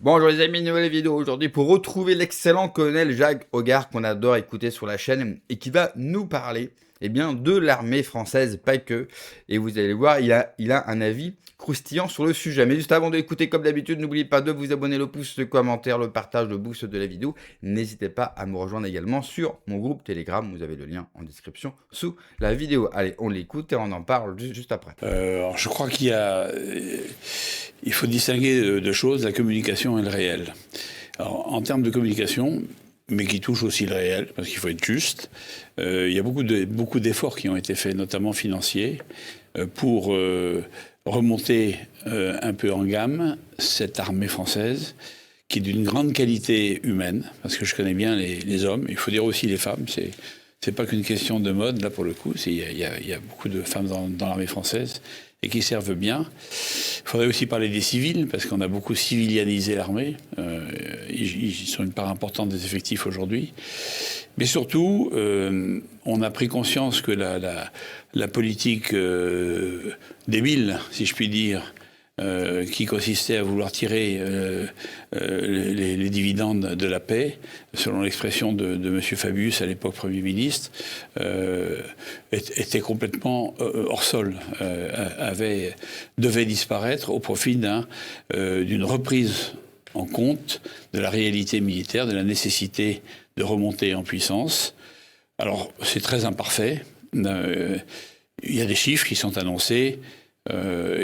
Bonjour les amis, nouvelle vidéo aujourd'hui pour retrouver l'excellent colonel Jacques Hoggard qu'on adore écouter sur la chaîne et qui va nous parler de l'armée française, pas que. Et vous allez voir, il a un avis croustillant sur le sujet. Mais juste avant d'écouter, comme d'habitude, n'oubliez pas de vous abonner, le pouce, le commentaire, le partage, le boost de la vidéo. N'hésitez pas à me rejoindre également sur mon groupe Telegram, vous avez le lien en description sous la vidéo. Allez, on l'écoute et on en parle juste après. Alors je crois il faut distinguer deux choses, la communication et le réel. Alors, en termes de communication, mais qui touche aussi le réel, parce qu'il faut être juste, il y a beaucoup d'efforts qui ont été faits, notamment financiers, pour remonter un peu en gamme cette armée française, qui est d'une grande qualité humaine, parce que je connais bien les hommes, il faut dire aussi les femmes, c'est pas qu'une question de mode, là, pour le coup. Il y a beaucoup de femmes dans l'armée française et qui servent bien. Il faudrait aussi parler des civils, parce qu'on a beaucoup civilianisé l'armée. Ils sont une part importante des effectifs aujourd'hui. Mais surtout, on a pris conscience que la politique débile, si je puis dire, qui consistait à vouloir tirer les dividendes de la paix, selon l'expression de M. Fabius, à l'époque Premier ministre, était complètement hors sol, devait disparaître au profit d'une reprise en compte de la réalité militaire, de la nécessité de remonter en puissance. Alors, c'est très imparfait. Il y a des chiffres qui sont annoncés,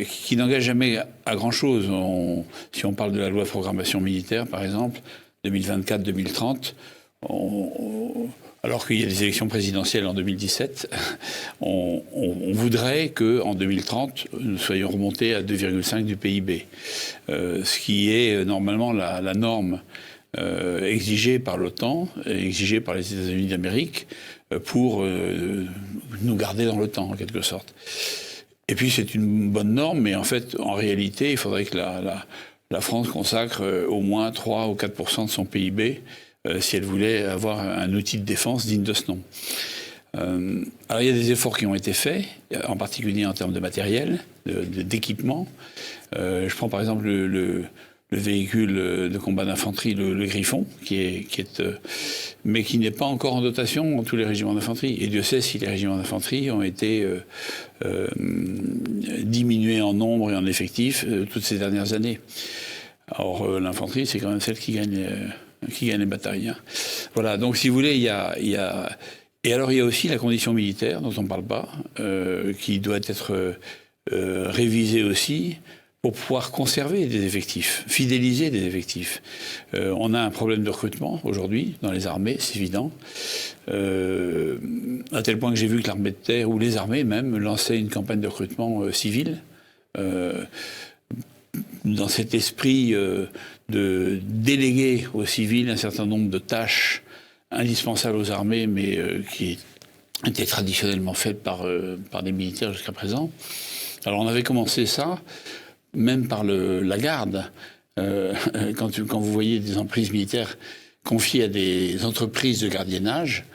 qui n'engage jamais à grand-chose. Si on parle de la loi de programmation militaire, par exemple, 2024-2030, alors qu'il y a des élections présidentielles en 2017, on voudrait qu'en 2030, nous soyons remontés à 2,5 du PIB, ce qui est normalement la norme exigée par l'OTAN, exigée par les États-Unis d'Amérique, pour nous garder dans le temps, en quelque sorte. Et puis c'est une bonne norme, mais en fait, en réalité, il faudrait que la France consacre au moins 3 ou 4% de son PIB si elle voulait avoir un outil de défense digne de ce nom. Alors il y a des efforts qui ont été faits, en particulier en termes de matériel, d'équipement. Je prends par exemple le véhicule de combat d'infanterie, le Griffon, mais qui n'est pas encore en dotation dans tous les régiments d'infanterie. Et Dieu sait si les régiments d'infanterie ont été diminués en nombre et en effectifs toutes ces dernières années. Or, l'infanterie, c'est quand même celle qui gagne les batailles. Hein. Voilà, donc si vous voulez, il y a... Et alors, il y a aussi la condition militaire, dont on ne parle pas, qui doit être révisée aussi, pour pouvoir conserver des effectifs, fidéliser des effectifs. On a un problème de recrutement aujourd'hui dans les armées, c'est évident. À tel point que j'ai vu que l'armée de terre, ou les armées même, lançaient une campagne de recrutement civil, dans cet esprit de déléguer aux civils un certain nombre de tâches indispensables aux armées, mais qui étaient traditionnellement faites par des militaires jusqu'à présent. Alors on avait commencé ça, même par la garde, quand vous voyez des emprises militaires confiées à des entreprises de gardiennage,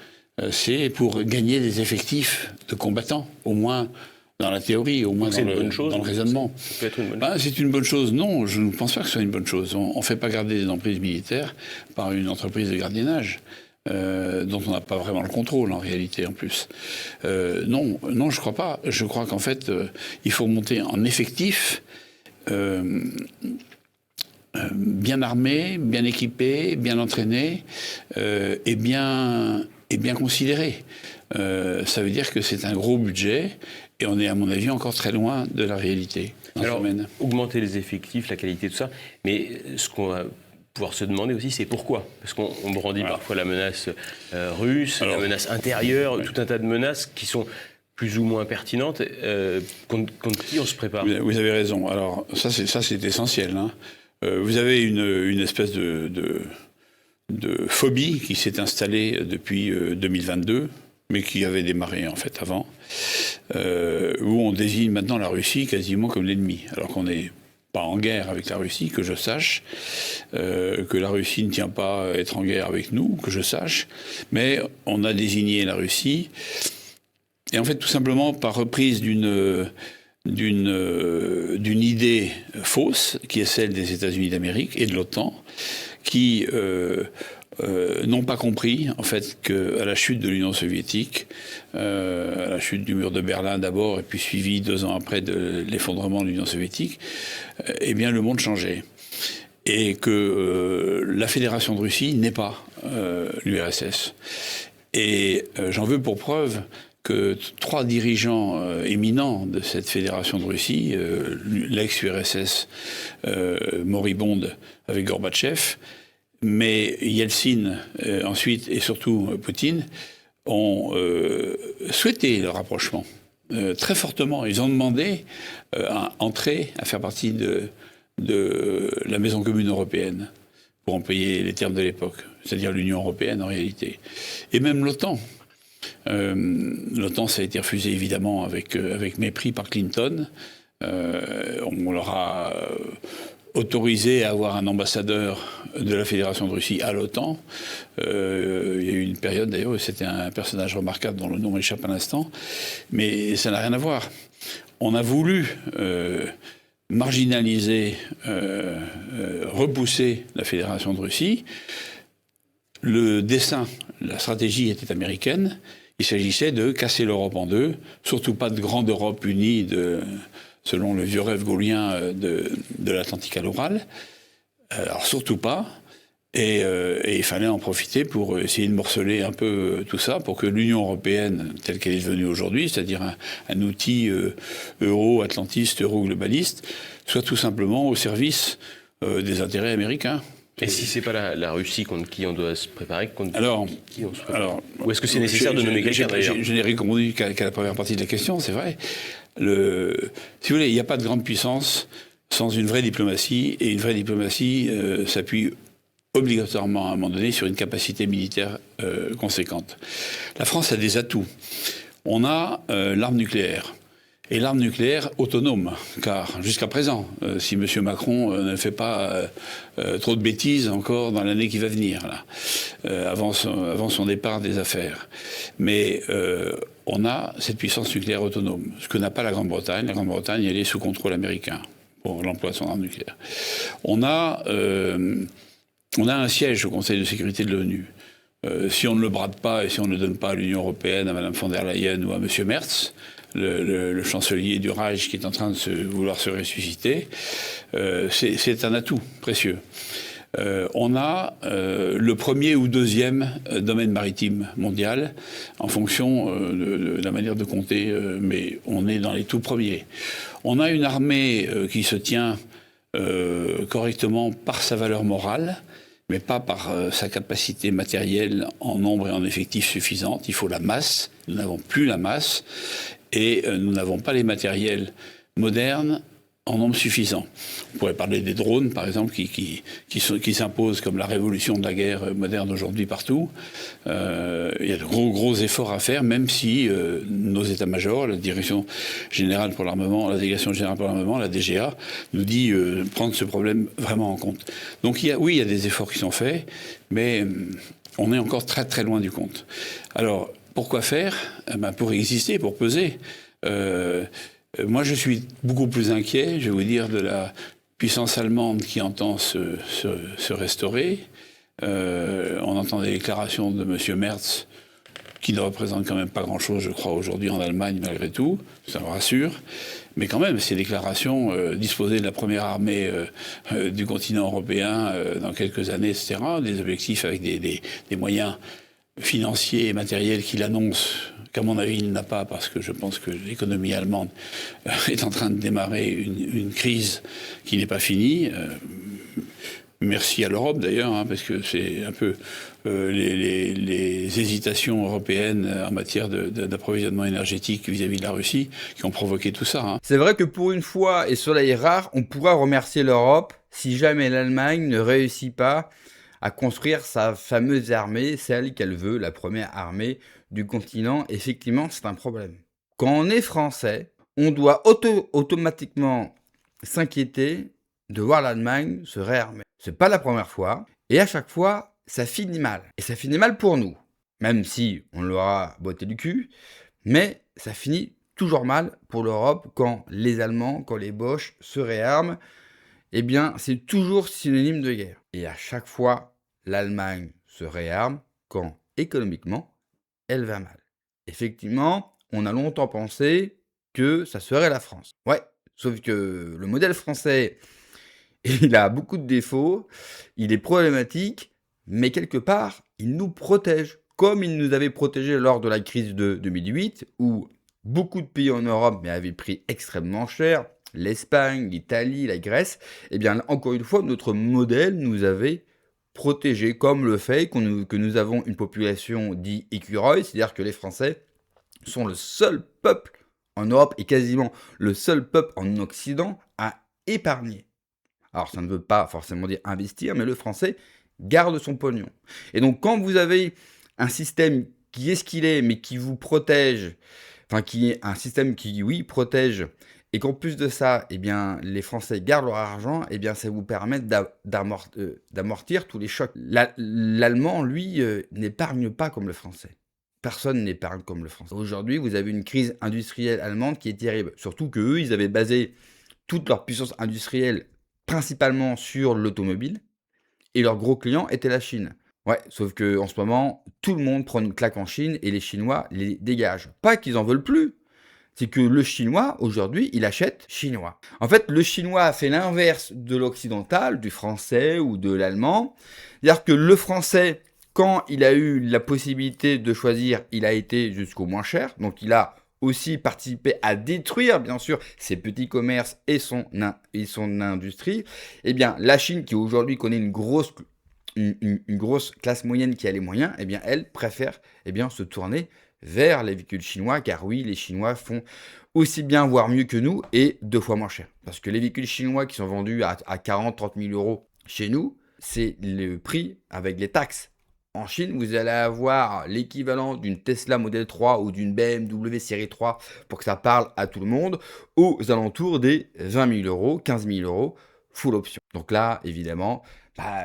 c'est pour gagner des effectifs de combattants, au moins dans la théorie, au moins dans le raisonnement. Ça peut être une bonne chose. C'est une bonne chose. Non, je ne pense pas que ce soit une bonne chose. On ne fait pas garder des emprises militaires par une entreprise de gardiennage. Dont on n'a pas vraiment le contrôle en réalité en plus. Non, je crois pas. Je crois qu'en fait, il faut monter en effectif bien armé, bien équipé, bien entraîné et bien considéré. Ça veut dire que c'est un gros budget et on est à mon avis encore très loin de la réalité dans ce domaine. Augmenter les effectifs, la qualité, tout ça, mais ce qu'on va pouvoir se demander aussi, c'est pourquoi. Parce qu'on brandit parfois la menace russe, la menace intérieure, tout un tas de menaces qui sont plus ou moins pertinentes. Contre qui on se prépare? Vous avez raison. Alors ça c'est essentiel. Hein. Vous avez une espèce de phobie qui s'est installée depuis 2022, mais qui avait démarré en fait avant, où on désigne maintenant la Russie quasiment comme l'ennemi, alors qu'on n'est pas en guerre avec la Russie, que je sache, que la Russie ne tient pas à être en guerre avec nous, que je sache, mais on a désigné la Russie, et en fait tout simplement par reprise d'une d'une idée fausse, qui est celle des États-Unis d'Amérique et de l'OTAN, qui n'ont pas compris, en fait, qu'à la chute de l'Union soviétique, à la chute du mur de Berlin d'abord, et puis suivi 2 ans après de l'effondrement de l'Union soviétique, eh bien, le monde changeait. Et que la Fédération de Russie n'est pas l'URSS. Et j'en veux pour preuve que 3 dirigeants éminents de cette Fédération de Russie, l'ex-URSS moribonde avec Gorbatchev, mais Yeltsin ensuite et surtout Poutine, ont souhaité le rapprochement très fortement. Ils ont demandé à entrer, à faire partie de la maison commune européenne, pour employer les termes de l'époque, c'est-à-dire l'Union européenne en réalité. Et même l'OTAN. L'OTAN, ça a été refusé évidemment avec mépris par Clinton. On leur a autorisé à avoir un ambassadeur de la Fédération de Russie à l'OTAN. Il y a eu une période d'ailleurs où c'était un personnage remarquable dont le nom m'échappe à l'instant, mais ça n'a rien à voir. On a voulu marginaliser, repousser la Fédération de Russie. Le dessein, la stratégie était américaine. Il s'agissait de casser l'Europe en deux, surtout pas de grande Europe unie, selon le vieux rêve gaullien de l'Atlantique à l'Oural. Alors surtout pas. Et il fallait en profiter pour essayer de morceler un peu tout ça, pour que l'Union européenne, telle qu'elle est devenue aujourd'hui, c'est-à-dire un outil euro-atlantiste, euro-globaliste, soit tout simplement au service des intérêts américains. Et si c'est pas la Russie contre qui on doit se préparer, contre qui on se prépare? Ou est-ce que c'est nécessaire de nommer quelqu'un d'ailleurs? Je n'ai répondu qu'à la première partie de la question, c'est vrai. Si vous voulez, il n'y a pas de grande puissance sans une vraie diplomatie, et une vraie diplomatie s'appuie obligatoirement à un moment donné sur une capacité militaire conséquente. La France a des atouts. On a l'arme nucléaire. Et l'arme nucléaire autonome, car jusqu'à présent, si M. Macron ne fait pas trop de bêtises encore dans l'année qui va venir, là, avant son départ des affaires. Mais on a cette puissance nucléaire autonome, ce que n'a pas la Grande-Bretagne. La Grande-Bretagne, elle est sous contrôle américain pour l'emploi de son arme nucléaire. On a un siège au Conseil de sécurité de l'ONU. Si on ne le brade pas et si on ne donne pas à l'Union européenne, à Mme von der Leyen ou à M. Merz, le chancelier du Reich qui est en train de vouloir se ressusciter, c'est un atout précieux. On a le premier ou deuxième domaine maritime mondial en fonction de la manière de compter, mais on est dans les tout premiers. On a une armée qui se tient correctement par sa valeur morale, mais pas par sa capacité matérielle en nombre et en effectifs suffisante. Il faut la masse. Nous n'avons plus la masse. Et nous n'avons pas les matériels modernes en nombre suffisant. On pourrait parler des drones, par exemple, qui s'imposent comme la révolution de la guerre moderne aujourd'hui partout. Il y a de gros efforts à faire, même si nos états-majors, la Direction générale pour l'armement, la Délégation générale pour l'armement, la DGA, nous dit prendre ce problème vraiment en compte. Donc il y a des efforts qui sont faits, mais on est encore très très loin du compte. Alors, pourquoi faire ? Pour exister, pour peser. Moi, je suis beaucoup plus inquiet, je vais vous dire, de la puissance allemande qui entend se restaurer. On entend des déclarations de M. Merz, qui ne représentent quand même pas grand-chose, je crois, aujourd'hui en Allemagne, malgré tout. Ça me rassure. Mais quand même, ces déclarations, disposer de la première armée du continent européen dans quelques années, etc., des objectifs avec des moyens financiers et matériels qu'il annonce, qu'à mon avis il n'a pas, parce que je pense que l'économie allemande est en train de démarrer une crise qui n'est pas finie. Merci à l'Europe d'ailleurs, parce que c'est un peu les hésitations européennes en matière d'approvisionnement énergétique vis-à-vis de la Russie qui ont provoqué tout ça. C'est vrai que pour une fois, et cela est rare, on pourra remercier l'Europe si jamais l'Allemagne ne réussit pas à construire sa fameuse armée, celle qu'elle veut, la première armée du continent. Effectivement, c'est un problème. Quand on est français, on doit automatiquement s'inquiéter de voir l'Allemagne se réarmer. C'est pas la première fois, et à chaque fois, ça finit mal. Et ça finit mal pour nous, même si on l'aura botté du cul, mais ça finit toujours mal pour l'Europe quand les Allemands, quand les Boches se réarment. Eh bien, c'est toujours synonyme de guerre. Et à chaque fois, l'Allemagne se réarme quand, économiquement, elle va mal. Effectivement, on a longtemps pensé que ça serait la France. Ouais, sauf que le modèle français, il a beaucoup de défauts, il est problématique, mais quelque part, il nous protège. Comme il nous avait protégés lors de la crise de 2008, où beaucoup de pays en Europe avaient pris extrêmement cher, l'Espagne, l'Italie, la Grèce, eh bien, encore une fois, notre modèle nous avait protégés, comme le fait que nous avons une population dite écureuil, c'est-à-dire que les Français sont le seul peuple en Europe et quasiment le seul peuple en Occident à épargner. Alors, ça ne veut pas forcément dire investir, mais le Français garde son pognon. Et donc, quand vous avez un système qui est ce qu'il est, mais qui vous protège, enfin, qui est un système qui, oui, protège, et qu'en plus de ça, eh bien, les Français gardent leur argent, eh bien, ça vous permet d'amortir tous les chocs. L'Allemand, lui, n'épargne pas comme le Français. Personne n'épargne comme le Français. Aujourd'hui, vous avez une crise industrielle allemande qui est terrible. Surtout qu'eux, ils avaient basé toute leur puissance industrielle principalement sur l'automobile, et leur gros client était la Chine. Ouais, sauf que en ce moment, tout le monde prend une claque en Chine et les Chinois les dégagent. Pas qu'ils en veulent plus, c'est que le Chinois, aujourd'hui, il achète chinois. En fait, le Chinois a fait l'inverse de l'occidental, du français ou de l'allemand. C'est-à-dire que le français, quand il a eu la possibilité de choisir, il a été jusqu'au moins cher. Donc, il a aussi participé à détruire, bien sûr, ses petits commerces et son industrie. Eh bien, la Chine, qui aujourd'hui connaît une grosse classe moyenne qui a les moyens, eh bien, elle préfère se tourner vers les véhicules chinois, car oui, les Chinois font aussi bien, voire mieux que nous, et 2 fois moins cher. Parce que les véhicules chinois qui sont vendus à 40-30 000 euros chez nous, c'est le prix avec les taxes. En Chine, vous allez avoir l'équivalent d'une Tesla Model 3 ou d'une BMW série 3 pour que ça parle à tout le monde, aux alentours des 20 000 euros, 15 000 euros, full option. Donc là, évidemment,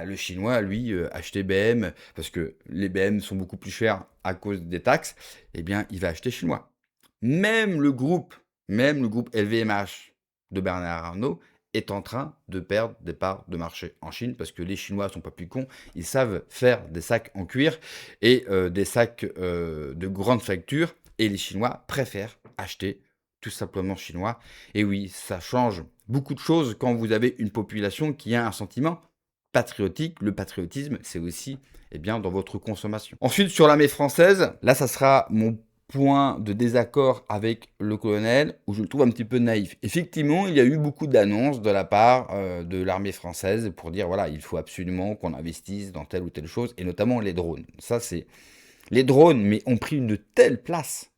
le Chinois, lui, acheter BM, parce que les BM sont beaucoup plus chers à cause des taxes, eh bien, il va acheter chinois. Même le groupe LVMH de Bernard Arnault est en train de perdre des parts de marché en Chine, parce que les Chinois sont pas plus cons, ils savent faire des sacs en cuir et des sacs de grande facture, et les Chinois préfèrent acheter tout simplement chinois. Et oui, ça change beaucoup de choses quand vous avez une population qui a un sentiment patriotique. Le patriotisme, c'est aussi dans votre consommation. Ensuite, sur l'armée française, là, ça sera mon point de désaccord avec le colonel, où je le trouve un petit peu naïf. Effectivement, il y a eu beaucoup d'annonces de la part de l'armée française pour dire, voilà, il faut absolument qu'on investisse dans telle ou telle chose, et notamment les drones. Ça, c'est... Les drones, mais ont pris une telle place.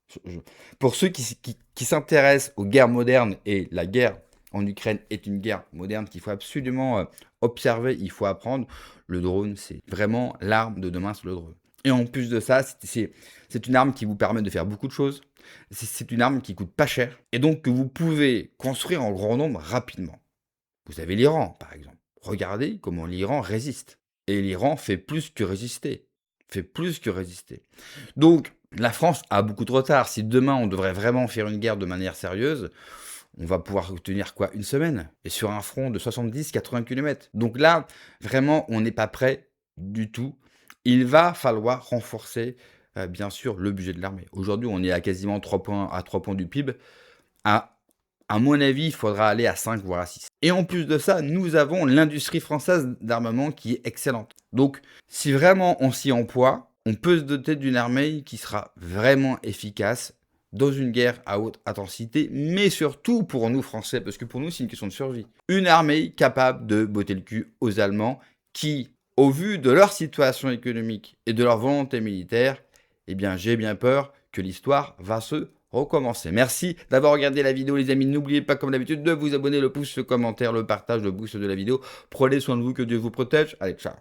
Pour ceux qui s'intéressent aux guerres modernes, et la guerre en Ukraine est une guerre moderne qu'il faut absolument observer, il faut apprendre, le drone, c'est vraiment l'arme de demain, c'est le drone. Et en plus de ça, c'est une arme qui vous permet de faire beaucoup de choses. C'est une arme qui coûte pas cher, et donc que vous pouvez construire en grand nombre rapidement. Vous avez l'Iran, par exemple. Regardez comment l'Iran résiste. Et l'Iran fait plus que résister. Donc, la France a beaucoup de retard. Si demain, on devrait vraiment faire une guerre de manière sérieuse, on va pouvoir tenir quoi, 1 semaine, et sur un front de 70-80 km. Donc là, vraiment, on n'est pas prêt du tout. Il va falloir renforcer, bien sûr, le budget de l'armée. Aujourd'hui, on est à quasiment 3 points du PIB. À mon avis, il faudra aller à 5, voire à 6. Et en plus de ça, nous avons l'industrie française d'armement qui est excellente. Donc, si vraiment on s'y emploie, on peut se doter d'une armée qui sera vraiment efficace dans une guerre à haute intensité, mais surtout pour nous Français, parce que pour nous, c'est une question de survie. Une armée capable de botter le cul aux Allemands qui, au vu de leur situation économique et de leur volonté militaire, eh bien, j'ai bien peur que l'histoire va se recommencer. Merci d'avoir regardé la vidéo, les amis. N'oubliez pas, comme d'habitude, de vous abonner, le pouce, le commentaire, le partage, le boost de la vidéo. Prenez soin de vous, que Dieu vous protège. Allez, ciao.